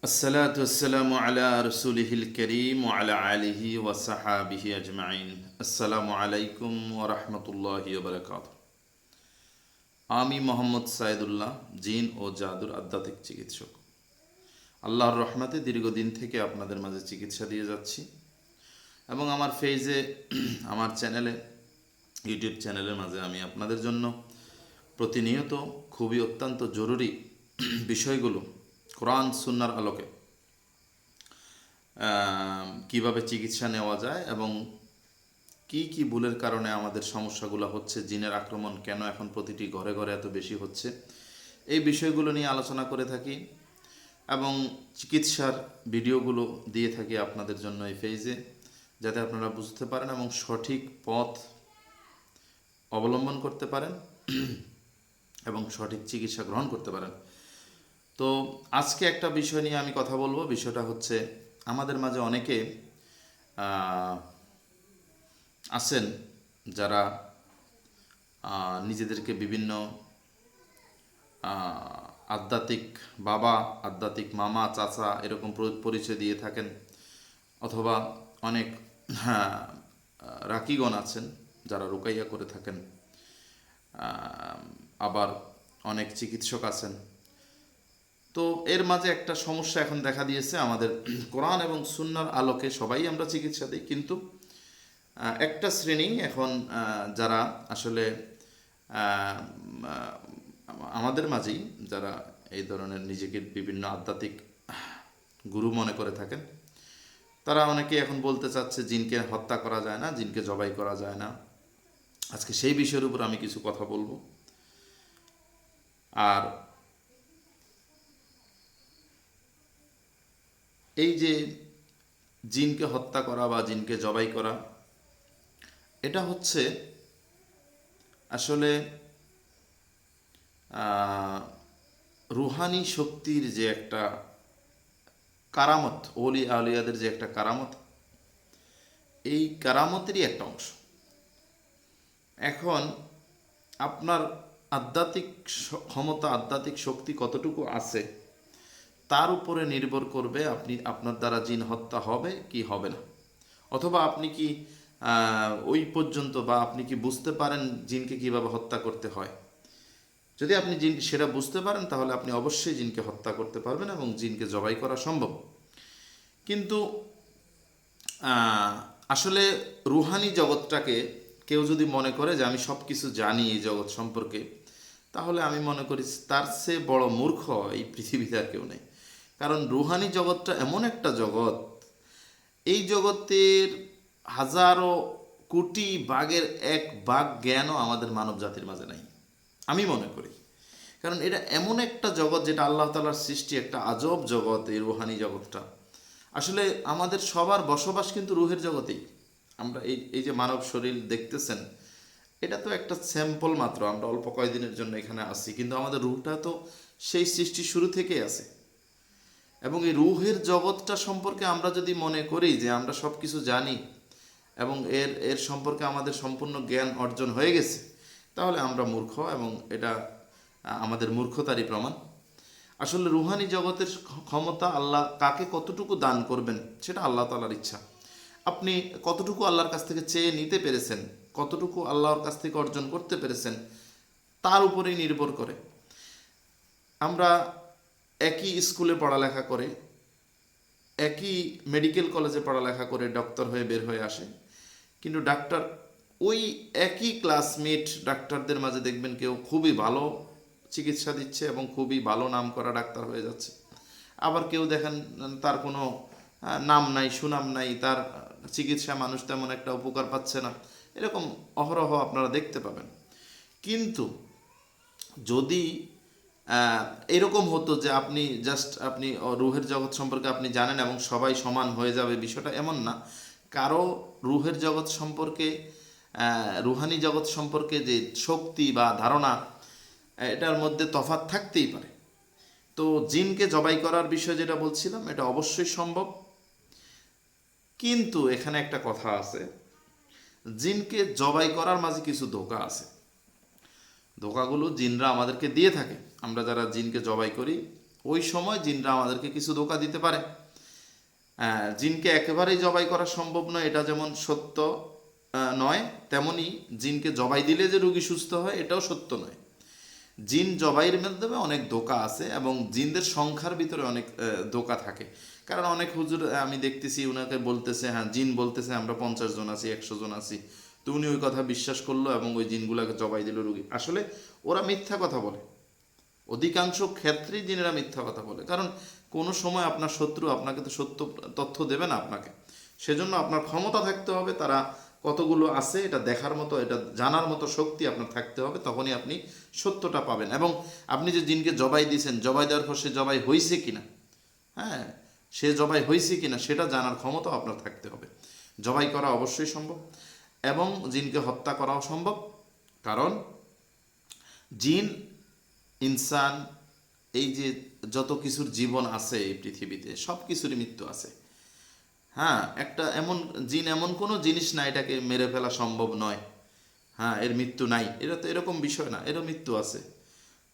আসসালাতু ওয়াসসালামু আলা রাসূলিহিল কারীম ওয়া আলা আলিহি ওয়া সাহাবিহি আজমাইন। আসসালামু আলাইকুম ওয়া রাহমাতুল্লাহি ওয়া বারাকাতুহু। আমি মোহাম্মদ সাইদুল্লাহ, জিন ও জাদুর আধ্যাত্মিক চিকিৎসক। আল্লাহর রহমতে দীর্ঘদিন থেকে আপনাদের মাঝে চিকিৎসা দিয়ে যাচ্ছি এবং আমার ফেজে আমার চ্যানেলে, ইউটিউব চ্যানেলের মাঝে আমি আপনাদের জন্য প্রতিনিয়ত খুবই অত্যন্ত জরুরি বিষয়গুলো কোরআন সুন্নাহর আলোকে কিভাবে চিকিৎসা নেওয়া যায় এবং কি কি ভুলের কারণে আমাদের সমস্যাগুলো হচ্ছে, জিনের আক্রমণ কেন এখন প্রতিটি ঘরে ঘরে এত বেশি হচ্ছে, এই বিষয়গুলো নিয়ে আলোচনা করে থাকি এবং চিকিৎসার ভিডিওগুলো দিয়ে থাকি আপনাদের জন্য এই পেজে, যাতে আপনারা বুঝতে পারেন এবং সঠিক পথ অবলম্বন করতে পারেন এবং সঠিক চিকিৎসা গ্রহণ করতে পারেন। তো আজকে একটা বিষয় নিয়ে আমি কথা বলবো। বিষয়টা হচ্ছে, আমাদের মাঝে অনেকে আছেন যারা নিজেদেরকে বিভিন্ন আধ্যাত্মিক বাবা, আধ্যাত্মিক মামা, চাচা এরকম পরিচয় দিয়ে থাকেন, অথবা অনেক রাকিগণ আছেন যারা রুকাইয়া করে থাকেন, আবার অনেক চিকিৎসক আছেন। তো এর মাঝে একটা সমস্যা এখন দেখা দিয়েছে। আমাদের কোরআন এবং সুন্নাহর আলোকে সবাই আমরা চিকিৎসা দিই, কিন্তু একটা শ্রেণী এখন যারা আসলে আমাদের মাঝেই যারা এই ধরনের নিজেকে বিভিন্ন আধ্যাত্মিক গুরু মনে করে থাকেন, তারা অনেকে এখন বলতে চাচ্ছে জিনকে হত্যা করা যায় না, জিনকে জবাই করা যায় না। আজকে সেই বিষয়ের উপর আমি কিছু কথা বলবো। আর এই যে জিনকে হত্যা করা বা জিনকে জবাই করা, এটা হচ্ছে আসলে রুহানি শক্তির যে একটা কারামত, ওলি আউলিয়াদের যে একটা কারামত, এই কারামতেরই একটা অংশ। এখন আপনার আধ্যাত্মিক ক্ষমতা, আধ্যাত্মিক শক্তি কতটুকু আছে তার উপরে নির্ভর করবে আপনার দ্বারা জিন হত্যা হবে কি হবে না, অথবা আপনি কি ওই পর্যন্ত বা আপনি কি বুঝতে পারেন জিনকে কিভাবে হত্যা করতে হয়। যদি আপনি জিন সেটা বুঝতে পারেন, তাহলে আপনি অবশ্যই জিনকে হত্যা করতে পারবেন এবং জিনকে জবাই করা সম্ভব। কিন্তু আসলে রুহানি জগৎটাকে কেউ যদি মনে করে যে আমি সব কিছু জানি এই জগৎ সম্পর্কে, তাহলে আমি মনে করি তার চেয়ে বড় মূর্খ এই পৃথিবীতে আর কেউ নেই। কারণ রুহানি জগৎটা এমন একটা জগৎ, এই জগতের হাজারো কোটি ভাগের এক ভাগ জ্ঞানও আমাদের মানব জাতির মাঝে নাই, আমি মনে করি। কারণ এটা এমন একটা জগৎ যেটা আল্লাহ তাআলার সৃষ্টি, একটা আজব জগৎ এই রুহানি জগৎটা। আসলে আমাদের সবার বসবাস কিন্তু রুহের জগতেই। আমরা এই যে মানব শরীর দেখতেছেন, এটা তো একটা স্যাম্পল মাত্র, আমরা অল্প কয়েকদিনের জন্য এখানে আসি, কিন্তু আমাদের রুহটা তো সেই সৃষ্টির শুরু থেকেই আছে। এবং এই রুহের জগৎটা সম্পর্কে আমরা যদি মনে করি যে আমরা সব কিছু জানি এবং এর এর সম্পর্কে আমাদের সম্পূর্ণ জ্ঞান অর্জন হয়ে গেছে, তাহলে আমরা মূর্খ এবং এটা আমাদের মূর্খতারই প্রমাণ। আসলে রুহানি জগতের ক্ষমতা আল্লাহ কাকে কতটুকু দান করবেন সেটা আল্লাহ তাআলার ইচ্ছা। আপনি কতটুকু আল্লাহর কাছ থেকে চেয়ে নিতে পেরেছেন, কতটুকু আল্লাহর কাছ থেকে অর্জন করতে পেরেছেন, তার উপরেই নির্ভর করে। আমরা একই স্কুলে পড়ালেখা করে, একই মেডিকেল কলেজে পড়ালেখা করে ডক্টর হয়ে বের হয়ে আসে, কিন্তু ডাক্তার ওই একই ক্লাসমেট ডাক্তারদের মাঝে দেখবেন কেউ খুবই ভালো চিকিৎসা দিচ্ছে এবং খুবই ভালো নাম করা ডাক্তার হয়ে যাচ্ছে, আবার কেউ দেখেন তার কোনো নাম নাই, সুনাম নাই, তার চিকিৎসা মানুষ তেমন একটা উপকার পাচ্ছে না। এরকম অহরহ আপনারা দেখতে পাবেন। কিন্তু যদি এরকম হতো যে আপনি রুহের জগৎ সম্পর্কে আপনি জানেন এবং সবাই সমান হয়ে যাবে, বিষয়টা এমন না। কারো রুহের জগৎ সম্পর্কে, রুহানি জগৎ সম্পর্কে যে শক্তি বা ধারণা, এটার মধ্যে তফাৎ থাকতেই পারে। তো জিনকে জবাই করার বিষয় যেটা বলছিলাম, এটা অবশ্যই সম্ভব। কিন্তু এখানে একটা কথা আছে, জিনকে জবাই করার মাঝে কিছু ধোঁকা আছে। ধোঁকাগুলো জিনরা আমাদেরকে দিয়ে থাকে। আমরা যারা জিনকে জবাই করি, ওই সময় জিনরা আমাদেরকে কিছু ধোঁকা দিতে পারে। জিনকে একেবারেই জবাই করা সম্ভব নয়, এটা যেমন সত্য নয়, তেমনি জিনকে জবাই দিলে যে রোগী সুস্থ হয় এটাও সত্য নয়। জিন জবাইয়ের মাধ্যমে অনেক ধোঁকা আছে এবং জিনদের সংখ্যার ভিতরে অনেক ধোঁকা থাকে। কারণ অনেক হুজুর আমি দেখতেছি উনাকে বলতেছে, হ্যাঁ জিন বলতেছে আমরা 50 জন আছি, 100 জন আছি, তো উনি ওই কথা বিশ্বাস করলো এবং ওই জিনগুলাকে জবাই দিল রুগী। আসলে ওরা মিথ্যা কথা বলে, অধিকাংশ ক্ষেত্রেই জিনেরা মিথ্যা কথা বলে। কারণ কোনো সময় আপনার শত্রু আপনাকে তো সত্য তথ্য দেবে না আপনাকে, সেজন্য আপনার ক্ষমতা থাকতে হবে তারা কতগুলো আছে এটা দেখার মতো, এটা জানার মতো শক্তি আপনার থাকতে হবে, তখনই আপনি সত্যটা পাবেন। এবং আপনি যে জিনকে জবাই দিয়েছেন, জবাই দেওয়ার পর সে জবাই হয়েছে কিনা, হ্যাঁ সে জবাই হয়েছে কিনা সেটা জানার ক্ষমতা আপনার থাকতে হবে। জবাই করা অবশ্যই সম্ভব এবং জিনকে হত্যা করাও সম্ভব, কারণ জিন, ইনসান, এই যে যত কিছুর জীবন আছে এই পৃথিবীতে সব কিছুরই মৃত্যু আছে। হ্যাঁ, একটা এমন জিন এমন কোনো জিনিস না এটাকে মেরে ফেলা সম্ভব নয়, হ্যাঁ এর মৃত্যু নাই, এটা তো এরকম বিষয় না, এরও মৃত্যু আছে।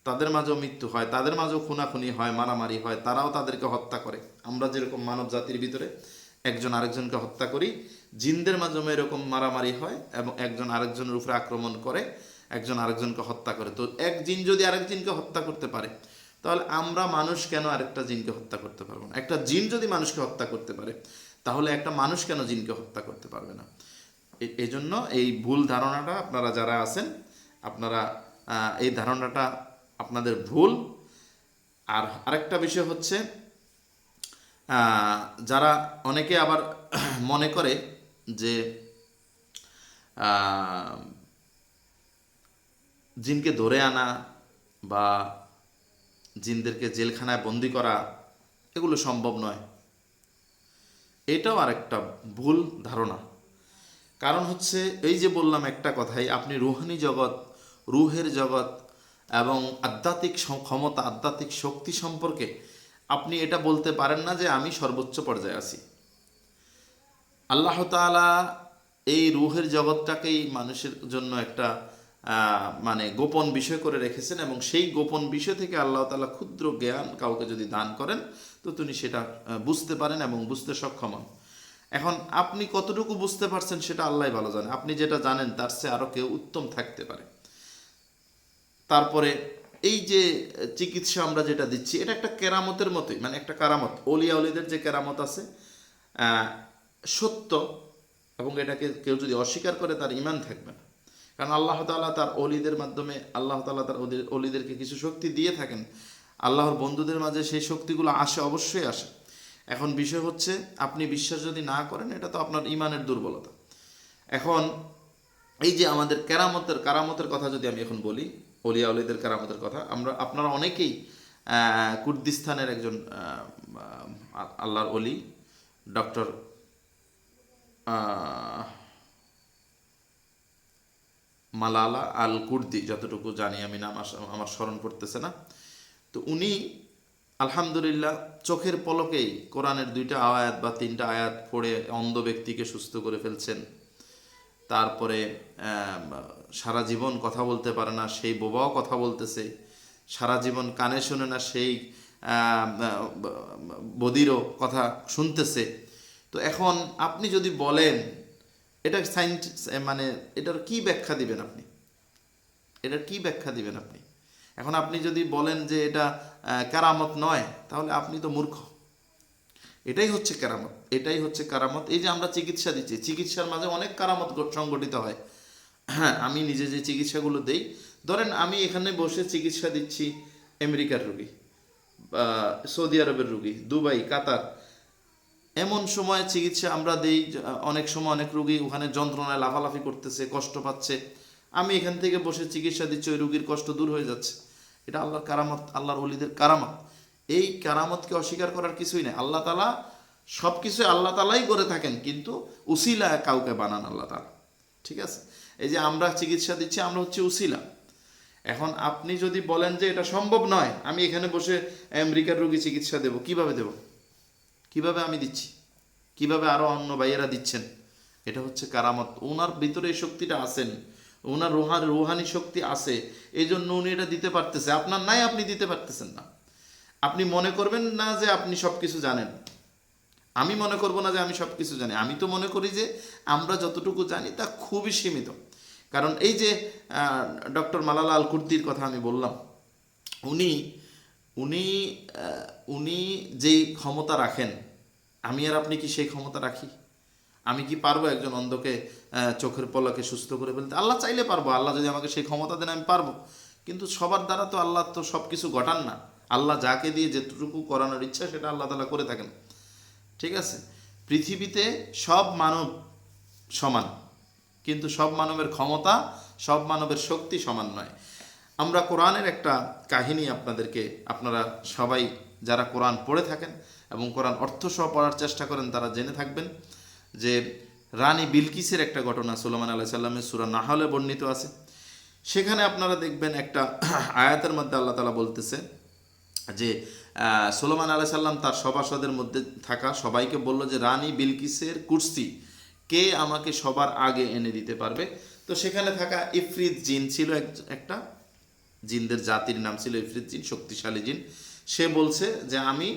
তাদের মাঝেও মৃত্যু হয়, তাদের মাঝেও খুনাখুনি হয়, মারামারি হয়, তারাও তাদেরকে হত্যা করে। আমরা যেরকম মানব জাতির ভিতরে একজন আরেকজনকে হত্যা করি, জিনদের মাঝেও এরকম মারামারি হয় এবং একজন আরেকজনের উপরে আক্রমণ করে, একজন আরেকজনকে হত্যা করে। তো এক জিন যদি আরেক জিনকে হত্যা করতে পারে, তাহলে আমরা মানুষ কেন আরেকটা জিনকে হত্যা করতে পারবো না? একটা জিন যদি মানুষকে হত্যা করতে পারে, তাহলে একটা মানুষ কেন জিনকে হত্যা করতে পারবে না? এই জন্য এই ভুল ধারণাটা আপনারা যারা আছেন, আপনারা এই ধারণাটা আপনাদের ভুল। আর আরেকটা বিষয় হচ্ছে, যারা অনেকে আবার মনে করে যে জিনকে ধরে আনা বা জিনদেরকে জেলখানায় বন্দি করা এগুলো সম্ভব নয়, এটাও আরেকটা ভুল ধারণা। কারণ হচ্ছে এই যে বললাম একটা কথাই, আপনি রুহানি জগৎ, রুহের জগৎ এবং আধ্যাত্মিক ক্ষমতা, আধ্যাত্মিক শক্তি সম্পর্কে আপনি এটা বলতে পারেন না যে আমি সর্বোচ্চ পর্যায়ে আছি। আল্লাহ তাআলা এই রুহের জগৎটাকেই মানুষের জন্য একটা মানে গোপন বিষয় করে রেখেছেন এবং সেই গোপন বিষয় থেকে আল্লাহ তাআলা ক্ষুদ্র জ্ঞান কাউকে যদি দান করেন তো তিনি সেটা বুঝতে পারেন এবং বুঝতে সক্ষম হন। এখন আপনি কতটুকু বুঝতে পারছেন সেটা আল্লাহই ভালো জানে, আপনি যেটা জানেন তার চেয়ে আরও কেউ উত্তম থাকতে পারে। তারপরে এই যে চিকিৎসা আমরা যেটা দিচ্ছি এটা একটা কেরামতের মতোই, মানে একটা কারামত, অলিয়া অলিদের যে কেরামত আছে সত্য, এবং এটাকে কেউ যদি অস্বীকার করে তার ঈমান থাকবে না। কারণ আল্লাহ তাআলা তার অলিদের মাধ্যমে, আল্লাহ তাআলা তার অলিদেরকে কিছু শক্তি দিয়ে থাকেন, আল্লাহর বন্ধুদের মাঝে সেই শক্তিগুলো আসে, অবশ্যই আসে। এখন বিষয় হচ্ছে আপনি বিশ্বাস যদি না করেন এটা তো আপনার ঈমানের দুর্বলতা। এখন এই যে আমাদের কারামতের কথা যদি আমি এখন বলি, অলিয়া অলিদের কারামতের কথা, আপনারা অনেকেই কুর্দিস্তানের একজন আল্লাহর অলি ডক্টর মালালা আল কুর্দি, যতটুকু জানি আমি, নাম আমার স্মরণ করতেছে না, তো উনি আলহামদুলিল্লাহ চোখের পলকেই কোরআনের 2টা আয়াত বা 3টা আয়াত পড়ে অন্ধ ব্যক্তিকে সুস্থ করে ফেলছেন। তারপরে সারা জীবন কথা বলতে পারে না সেই বোবাও কথা বলতেছে, সারা জীবন কানে শোনে না সেই বধিরও কথা শুনতেছে। তো এখন আপনি যদি বলেন এটা সাইন্স, মানে এটার কি ব্যাখ্যা দিবেন আপনি? এটার কি ব্যাখ্যা দিবেন আপনি? এখন আপনি যদি বলেন যে এটা কারামত নয়, তাহলে আপনি তো মূর্খ। এটাই হচ্ছে কারামত, এটাই হচ্ছে কারামত। এই যে আমরা চিকিৎসা দিচ্ছি, চিকিৎসার মাঝে অনেক কারামত সংগঠিত হয়। হ্যাঁ, আমি নিজে যে চিকিৎসাগুলো দেই, ধরেন আমি এখানে বসে চিকিৎসা দিচ্ছি আমেরিকার রুগী, সৌদি আরবের রুগী, দুবাই, কাতার, এমন সময় চিকিৎসা আমরা দেই, অনেক সময় অনেক রুগী ওখানে যন্ত্রণায় লাফালাফি করতেছে, কষ্ট পাচ্ছে, আমি এখান থেকে বসে চিকিৎসা দিচ্ছি, ওই রুগীর কষ্ট দূর হয়ে যাচ্ছে। এটা আল্লাহর কারামত, আল্লাহর ওলিদের কারামত। এই কারামতকে অস্বীকার করার কিছুই নেই। আল্লাহ তাআলা সব কিছু আল্লাহ তাআলাই করে থাকেন, কিন্তু উসিলা কাউকে বানান আল্লাহ তাআলা, ঠিক আছে? এই যে আমরা চিকিৎসা দিচ্ছি, আমরা হচ্ছে উসিলা। এখন আপনি যদি বলেন যে এটা সম্ভব নয়, আমি এখানে বসে আমেরিকার রোগী চিকিৎসা দেব, কিভাবে দেব? কিভাবে আমি দিচ্ছি? কিভাবে আরো অন্য ভাইয়েরা দিচ্ছেন? এটা হচ্ছে কারামত। ওনার ভিতরে এই শক্তিটা আছেন, ওনার রুহানি শক্তি আছে, এই জন্য উনি এটা দিতে পারতেছে। আপনার নাই, আপনি দিতে পারতেছেন না। আপনি মনে করবেন না যে আপনি সব কিছু জানেন, আমি মনে করব না যে আমি সব কিছু জানি। আমি তো মনে করি যে আমরা যতটুকু জানি তা খুবই সীমিত। কারণ এই যে ডক্টর মালালা আল কুর্দির কথা আমি বললাম, উনি উনি উনি যেই ক্ষমতা রাখেন, আমি আর আপনি কি সেই ক্ষমতা রাখি? আমি কি পারবো একজন অন্ধকে চোখের পলকে সুস্থ করে ফেলতে? আল্লাহ চাইলে পারবো, আল্লাহ যদি আমাকে সেই ক্ষমতা দেন আমি পারবো। কিন্তু সবার দ্বারা তো আল্লাহ তো সব কিছু ঘটান না। আল্লাহ যাকে দিয়ে যেটুকু করানোর ইচ্ছা সেটা আল্লাহ তাআলা করে থাকেন। ঠিক আছে? পৃথিবীতে সব মানব সমান, কিন্তু সব মানবের ক্ষমতা, সব মানবের শক্তি সমান নয়। আমরা কোরআনের একটা কাহিনী আপনাদেরকে, আপনারা সবাই যারা কোরআন পড়ে থাকেন এবং কোরআন অর্থসহ পড়ার চেষ্টা করেন তারা জেনে থাকবেন যে রানী বিলকিসের একটা ঘটনা সুলাইমান আলাইহিস সালামের সূরা নাহলে বর্ণিত আছে। সেখানে আপনারা দেখবেন একটা আয়াতের মধ্যে আল্লাহ তাআলা বলতেছে যে সুলাইমান আলাইহিস সালাম তার সভাসদের মধ্যে থাকা সবাইকে বলল যে রানী বিলকিসের কুরসি কে আমাকে সবার আগে এনে দিতে পারবে। তো সেখানে থাকা ইফরিত জিন ছিল, একটা জিনদের জাতির নাম ছিল ইফরিত জিন, শক্তিশালী জিন। সে বলছে যে আমি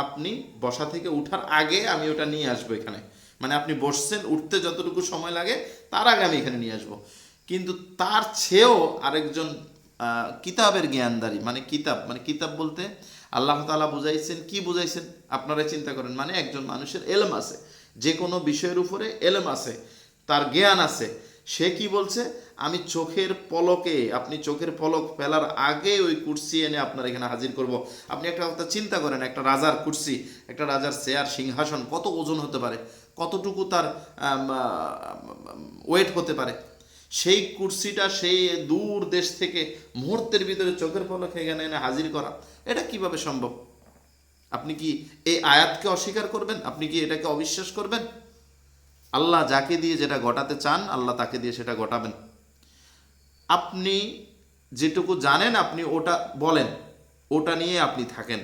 আপনি বসা থেকে উঠার আগে আমি ওটা নিয়ে আসবো এখানে, মানে আপনি বসছেন উঠতে যতটুকু সময় লাগে তার আগে আমি এখানে নিয়ে আসবো। কিন্তু তার চেয়েও আরেকজন কিতাবের জ্ঞানদারী, মানে কিতাব বলতে আল্লাহ তাআলা বুঝাইছেন, কি বুঝাইছেন আপনারা চিন্তা করেন, মানে একজন মানুষের এলম আছে, যে কোনো বিষয়ের উপরে এলম আছে, তার জ্ঞান আছে। সে কি বলছে, আমি চোখের পলকে, আপনি চোখের পলক ফেলার আগে ওই কুরসি এনে আপনার এখানে হাজির করব। আপনি একটা কথা চিন্তা করেন, একটা রাজার কুরসি, একটা রাজার চেয়ার, সিংহাসন কত ওজন হতে পারে, কতটুকু তার ওয়েট হতে পারে। সেই কুরসিটা সেই দূর দেশ থেকে মুহূর্তের ভিতরে চোখের পলকে এখানে এনে হাজির করা, এটা কিভাবে সম্ভব? আপনি কি এই আয়াতকে অস্বীকার করবেন? আপনি কি এটাকে অবিশ্বাস করবেন? আল্লাহ যাকে দিয়ে যেটা ঘটাতে চান আল্লাহ তাকে দিয়ে সেটা ঘটাবেন। আপনি যেটুকু জানেন আপনি ওটা বলেন, ওটা নিয়ে আপনি থাকেন,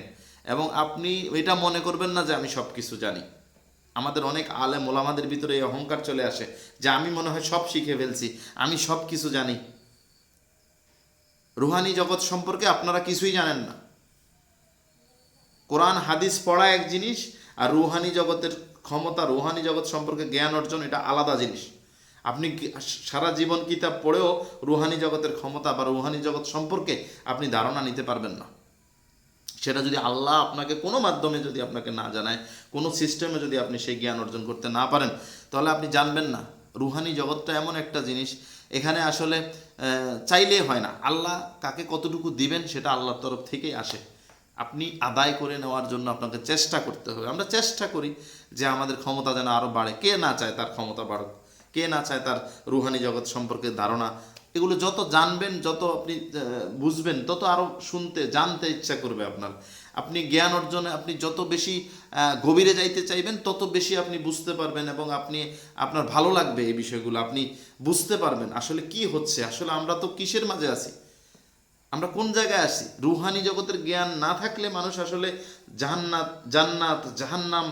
এবং আপনি এটা মনে করবেন না যে আমি সব কিছু জানি। আমাদের অনেক আলেম ওলামাদের ভিতরে এই অহংকার চলে আসে যে আমি মনে হয় সব শিখে ফেলছি, আমি সব কিছু জানি। রুহানি জগৎ সম্পর্কে আপনারা কিছুই জানেন না। কোরআন হাদিস পড়া এক জিনিস, আর রুহানি জগতের ক্ষমতা, রুহানি জগৎ সম্পর্কে জ্ঞান অর্জন এটা আলাদা জিনিস। আপনি সারা জীবন কিতাব পড়েও রুহানি জগতের ক্ষমতা বা রুহানি জগৎ সম্পর্কে আপনি ধারণা নিতে পারবেন না। সেটা যদি আল্লাহ আপনাকে কোনো মাধ্যমে যদি আপনাকে না জানায়, কোনো সিস্টেমে যদি আপনি সেই জ্ঞান অর্জন করতে না পারেন, তাহলে আপনি জানবেন না। রুহানি জগৎটা এমন একটা জিনিস, এখানে আসলে চাইলেই হয় না। আল্লাহ কাকে কতটুকু দিবেন সেটা আল্লাহর তরফ থেকেই আসে। আপনি আদায় করে নেওয়ার জন্য আপনাকে চেষ্টা করতে হবে। আমরা চেষ্টা করি যে আমাদের ক্ষমতা যেন আরও বাড়ে। কে না চায় তার ক্ষমতা বাড়ুক? কে না চায় তার রুহানি জগৎ সম্পর্কে ধারণা? এগুলো যত জানবেন, যত আপনি বুঝবেন, তত আরও শুনতে জানতে ইচ্ছা করবে আপনার। আপনি জ্ঞান অর্জনে আপনি যত বেশি গভীরে যাইতে চাইবেন তত বেশি আপনি বুঝতে পারবেন, এবং আপনার ভালো লাগবে এই বিষয়গুলো। আপনি বুঝতে পারবেন আসলে কি হচ্ছে, আসলে আমরা তো কিসের মাঝে আছি, আমরা কোন জায়গায় আছি। রুহানি জগতের জ্ঞান না থাকলে মানুষ আসলে জান্নাত জাহান্নাম,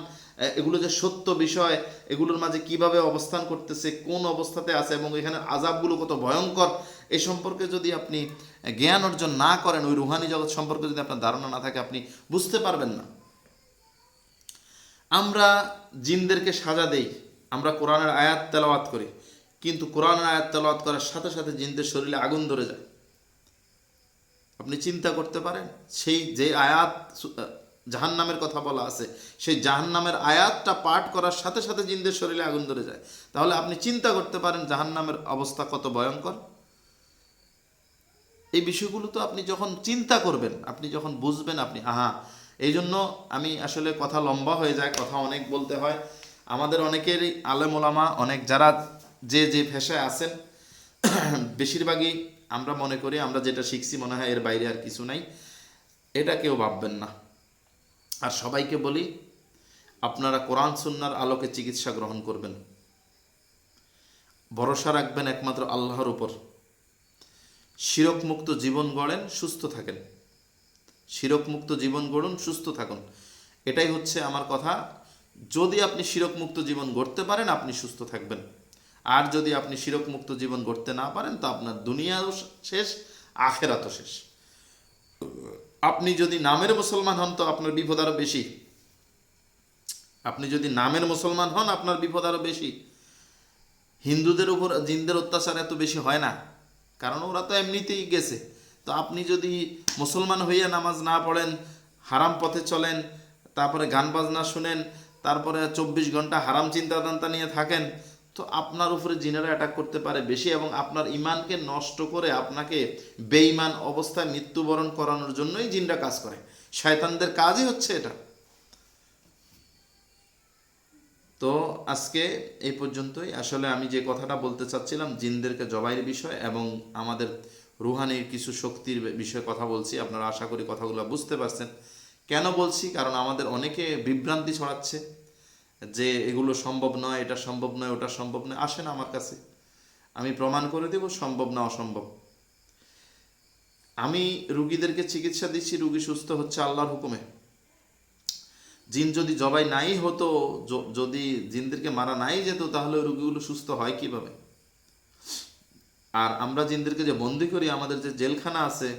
এগুলো যে সত্য বিষয়, এগুলোর মাঝে কিভাবে অবস্থান করতেছে, কোন অবস্থাতে আছে, এবং এখানে আযাবগুলো কত ভয়ঙ্কর, এ সম্পর্কে যদি আপনি জ্ঞান অর্জন না করেন, ওই রুহানি জগৎ সম্পর্কে যদি আপনার ধারণা না থাকে, আপনি বুঝতে পারবেন না। আমরা জিনদেরকে সাজা দেই, আমরা কোরআনের আয়াত তেলাওয়াত করি, কিন্তু কোরআনের আয়াত তেলাওয়াত করার সাথে সাথে জিনদের শরীরে আগুন ধরে যায়। আপনি চিন্তা করতে পারেন, সেই যে আয়াত জাহান্নামের কথা বলা আছে, সেই জাহান্নামের আয়াতটা পাঠ করার সাথে সাথে জিনদের শরীরে আগুন ধরে যায়। তাহলে আপনি চিন্তা করতে পারেন জাহান্নামের অবস্থা কত ভয়ঙ্কর। এই বিষয়গুলো তো আপনি যখন চিন্তা করবেন, আপনি যখন বুঝবেন, আপনি এই জন্য আমি আসলে কথা লম্বা হয়ে যায়, কথা অনেক বলতে হয়। আমাদের অনেকেরই আলেম ওলামা অনেক যারা যে পেশায় আছেন, বেশিরভাগই আমরা মনে করি আমরা যেটা শিখছি মনে হয় এর বাইরে আর কিছু নাই। এটা কেউ ভাববেন না। আর সবাইকে বলি, আপনারা কোরআন সুন্নাহর আলোকে চিকিৎসা গ্রহণ করবেন, ভরসা রাখবেন একমাত্র আল্লাহর উপর। শিরক মুক্ত জীবন গড়েন, সুস্থ থাকেন। শিরক মুক্ত জীবন গড়ুন, সুস্থ থাকুন, এটাই হচ্ছে আমার কথা। যদি আপনি শিরক মুক্ত জীবন গড়তে পারেন আপনি সুস্থ থাকবেন, আর যদি আপনি শিরক মুক্ত জীবন গড়তে না পারেন তো আপনার দুনিয়াও শেষ, আখেরাতও শেষ। আপনি যদি নামের মুসলমান হন তো আপনার বিপদ আরো বেশি। আপনি যদি নামের মুসলমান হন আপনার বিপদ আরো বেশি। হিন্দুদের উপর জিনদের অত্যাচার এত বেশি হয় না, কারণ ওরা তো এমনিতেই গেছে। তো আপনি যদি মুসলমান হইয়া নামাজ না পড়েন, হারাম পথে চলেন, তারপরে গান বাজনা শুনেন, তারপরে 24 ঘন্টা হারাম চিন্তাধান্তা নিয়ে থাকেন, তো আপনার উপরে জিনেরা অ্যাটাক করতে পারে বেশি, এবং আপনার ইমানকে নষ্ট করে আপনাকে বেঈমান অবস্থায় মৃত্যুবরণ করানোর জন্যই জিনরা কাজ করে। শয়তানদের কাজই হচ্ছে এটা। তো আজকে এই পর্যন্তই। আসলে আমি যে কথাটা বলতে চাচ্ছিলাম জিনদেরকে জবাইয়ের বিষয় এবং আমাদের রুহানির কিছু শক্তির বিষয়ে কথা বলছি। আপনারা আশা করি কথাগুলো বুঝতে পারছেন। কেন বলছি? কারণ আমাদের অনেকে বিভ্রান্তি ছড়াচ্ছে যে এগুলো সম্ভব নয়, এটা সম্ভব নয়, ওটা সম্ভব নয়। আসেন আমার কাছে, আমি প্রমাণ করে দেব সম্ভব না অসম্ভব। আমি রুগীদেরকে চিকিৎসা দিচ্ছি, রুগী সুস্থ হচ্ছে আল্লাহর হুকুমে। জিন যদি জবাই নাই হতো, যদি জিনদেরকে মারা নাই যেত, তাহলে ওই রোগীগুলো সুস্থ হয় কিভাবে? আর আমরা জিনদেরকে যে বন্দি করি, আমাদের যে জেলখানা আছে,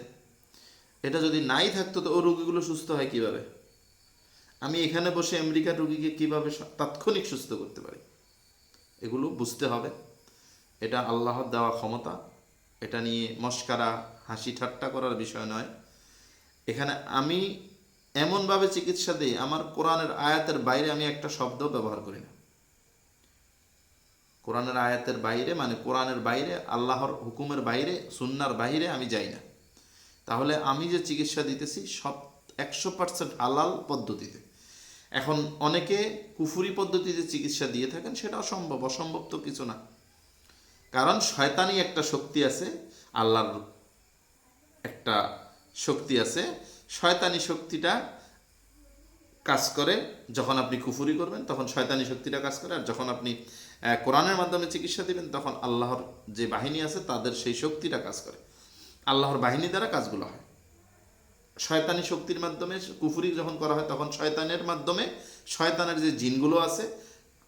এটা যদি নাই থাকতো তো ওই রোগীগুলো সুস্থ হয় কিভাবে? আমি এখানে বসে আমেরিকার রোগীকে কিভাবে তাৎক্ষণিক সুস্থ করতে পারি? এগুলো বুঝতে হবে। এটা আল্লাহর দেওয়া ক্ষমতা। এটা নিয়ে মস্কারা, হাসি ঠাট্টা করার বিষয় নয়। এখানে আমি এমনভাবে চিকিৎসা দিই, আমার কোরআনের আয়াতের বাইরে আমি একটা শব্দ ব্যবহার করি না। কোরআনের আয়াতের বাইরে মানে কোরআনের বাইরে, আল্লাহর হুকুমের বাইরে, সুন্নার বাইরে আমি যাই না। তাহলে আমি যে চিকিৎসা দিতেছি সব 100% হালাল পদ্ধতিতে। এখন অনেকে কুফুরি পদ্ধতিতে চিকিৎসা দিয়ে থাকেন, সেটাও সম্ভব, অসম্ভব তো কিছু না। কারণ শয়তানি একটা শক্তি আছে, আল্লাহর একটা শক্তি আছে, শয়তানি শক্তিটা কাজ করে। যখন আপনি কুফুরি করবেন তখন শয়তানি শক্তিটা কাজ করে, আর যখন আপনি কোরআনের মাধ্যমে চিকিৎসা দিবেন তখন আল্লাহর যে বাহিনী আছে তাদের সেই শক্তিটা কাজ করে। আল্লাহর বাহিনী দ্বারা কাজগুলো হয়। শয়তানি শক্তির মাধ্যমে কুফুরি যখন করা হয় তখন শয়তানের মাধ্যমে, শয়তানের যে জিনগুলো আছে,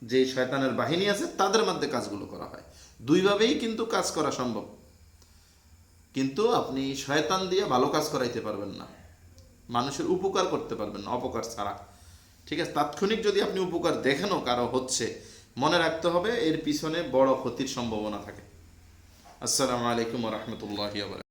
যে শয়তানের বাহিনী আছে, তাদের মধ্যে কাজগুলো করা হয়। দুইভাবেই কিন্তু কাজ করা সম্ভব, কিন্তু আপনি শয়তান দিয়ে ভালো কাজ করাইতে পারবেন না, মানুষের উপকার করতে পারবেন না অপকার ছাড়া। ঠিক আছে, তাৎক্ষণিক যদি আপনি উপকার দেখেনও কারো হচ্ছে, মনে রাখতে হবে এর পিছনে বড় ক্ষতির সম্ভাবনা থাকে। আসসালামু আলাইকুম ওয়া রাহমাতুল্লাহি ওয়া বারাকাতুহু।